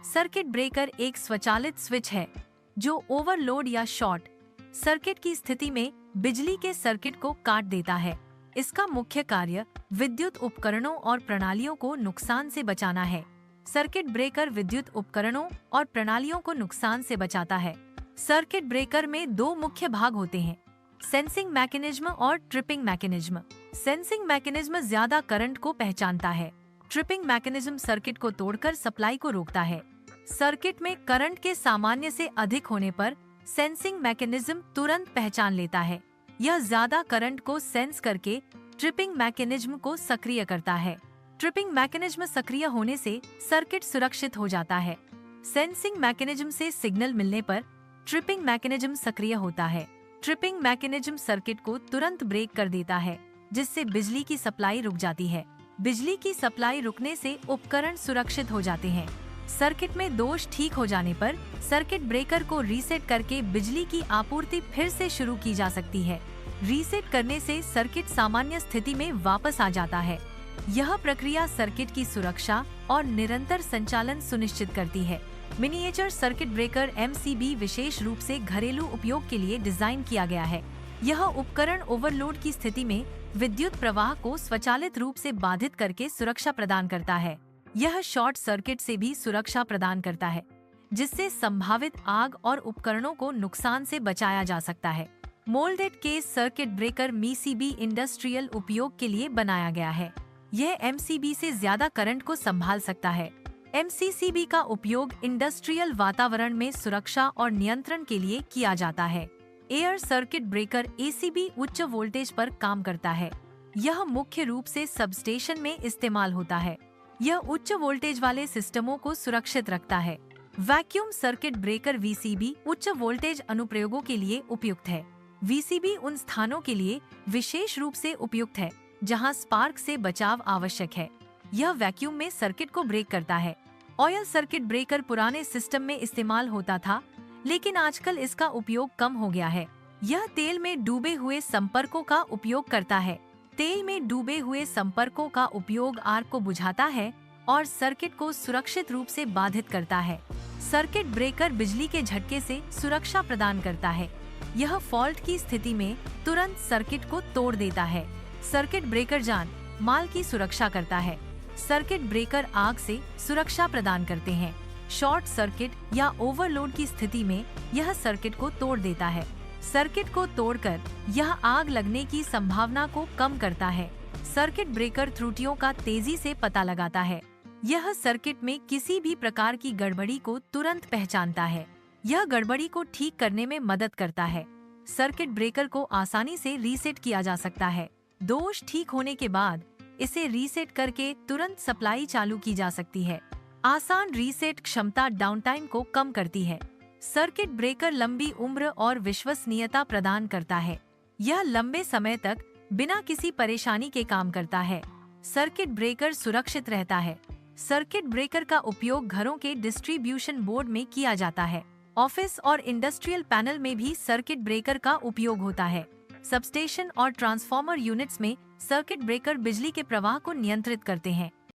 Circuit breaker एक स्वचालित switch है जो ओवरलोड या शॉर्ट सर्किट की स्थिति में बिजली के सर्किट को काट देता है। इसका मुख्य कार्य विद्युत उपकरणों और प्रणालियों को नुकसान से बचाना है। सर्किट ब्रेकर विद्युत उपकरणों और प्रणालियों को नुकसान से बचाता है। सर्किट ब्रेकर में दो मुख्य भाग होते हैं, सेंसिंग मैकेनिज्म और ट्रिपिंग मैकेनिज्म। सेंसिंग मैकेनिज्म ज्यादा करंट को पहचानता है। ट्रिपिंग मैकेनिज्म सर्किट को तोड़कर सप्लाई को रोकता है। सर्किट में करंट के सामान्य से अधिक होने पर सेंसिंग मैकेनिज्म तुरंत पहचान लेता है। यह ज्यादा करंट को सेंस करके ट्रिपिंग मैकेनिज्म को सक्रिय करता है। ट्रिपिंग मैकेनिज्म सक्रिय होने से सर्किट सुरक्षित हो जाता है। सेंसिंग मैकेनिज्म से सिग्नल मिलने पर ट्रिपिंग मैकेनिज्म सक्रिय होता है। ट्रिपिंग मैकेनिज्म सर्किट को तुरंत ब्रेक कर देता है, जिससे बिजली की सप्लाई रुक जाती है। बिजली की सप्लाई रुकने से उपकरण सुरक्षित हो जाते हैं। सर्किट में दोष ठीक हो जाने पर सर्किट ब्रेकर को रीसेट करके बिजली की आपूर्ति फिर से शुरू की जा सकती है। रीसेट करने से सर्किट सामान्य स्थिति में वापस आ जाता है। यह प्रक्रिया सर्किट की सुरक्षा और निरंतर संचालन सुनिश्चित करती है। मिनिएचर सर्किट ब्रेकर MCB विशेष रूप से घरेलू उपयोग के लिए डिजाइन किया गया है। यह उपकरण ओवरलोड की स्थिति में विद्युत प्रवाह को स्वचालित रूप से बाधित करके सुरक्षा प्रदान करता है। यह शॉर्ट सर्किट से भी सुरक्षा प्रदान करता है, जिससे संभावित आग और उपकरणों को नुकसान से बचाया जा सकता है। Moulded case circuit breaker MCB industrial उपयोग के लिए बनाया गया है। यह MCB से ज्यादा करंट को संभाल सकता है। MCCB का उपयोग इंडस्ट्रियल वातावरण में सुरक्षा और नियंत्रण के लिए किया जाता है। एयर सर्किट ब्रेकर ACB उच्च वोल्टेज पर काम करता है। यह मुख्य रूप से सबस्टेशन में इस्तेमाल होता है। यह उच्च वोल्टेज वाले सिस्टमों को सुरक्षित रखता है। वैक्यूम सर्किट ब्रेकर VCB उच्च वोल्टेज अनुप्रयोगों के लिए उपयुक्त है। VCB उन स्थानों के लिए विशेष रूप से उपयुक्त है जहां स्पार्क से बचाव आवश्यक है। यह वैक्यूम में सर्किट को ब्रेक करता है। ऑयल सर्किट ब्रेकर पुराने सिस्टम में इस्तेमाल होता था, लेकिन आजकल इसका उपयोग कम हो गया है। यह तेल में डूबे हुए संपर्कों का उपयोग करता है। तेल में डूबे हुए संपर्कों का उपयोग आग को बुझाता है और सर्किट को सुरक्षित रूप से बाधित करता है। सर्किट ब्रेकर बिजली के झटके से सुरक्षा प्रदान करता है। यह फॉल्ट की स्थिति में तुरंत सर्किट को तोड़ देता है। सर्किट ब्रेकर जान माल की सुरक्षा करता है। सर्किट ब्रेकर आग से सुरक्षा प्रदान करते हैं। शॉर्ट सर्किट या ओवरलोड की स्थिति में यह सर्किट को तोड़ देता है। सर्किट को तोड़कर यह आग लगने की संभावना को कम करता है। सर्किट ब्रेकर त्रुटियों का तेजी से पता लगाता है। यह सर्किट में किसी भी प्रकार की गड़बड़ी को तुरंत पहचानता है। यह गड़बड़ी को ठीक करने में मदद करता है। सर्किट ब्रेकर को आसानी से रीसेट किया जा सकता है। दोष ठीक होने के बाद इसे रीसेट करके तुरंत सप्लाई चालू की जा सकती है। आसान रीसेट क्षमता डाउनटाइम को कम करती है। सर्किट ब्रेकर लंबी उम्र और विश्वसनीयता प्रदान करता है। यह लंबे समय तक बिना किसी परेशानी के काम करता है। सर्किट ब्रेकर सुरक्षित रहता है। सर्किट ब्रेकर का उपयोग घरों के डिस्ट्रीब्यूशन बोर्ड में किया जाता है। ऑफिस और इंडस्ट्रियल पैनल में भी सर्किट ब्रेकर का उपयोग होता है। सबस्टेशन और ट्रांसफार्मर यूनिट्स में सर्किट ब्रेकर बिजली के प्रवाह को नियंत्रित करते हैं।